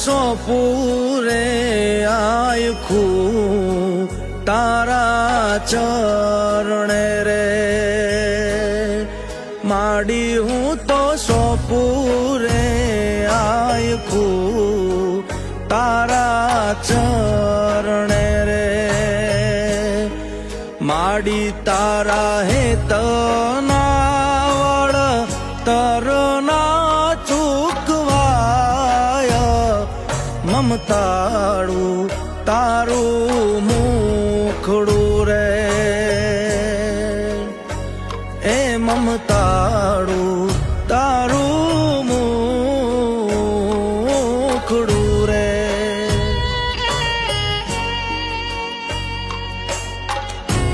સોંપું રે આયખું તારા ચરણે રે, માડી હું તો સોંપું રે આયખું તારા ચરણે રે, માડી તારા હેતના વળ તરના ચૂકવાય, મમતાળું તારું મુખડું રે, એ મમતાળું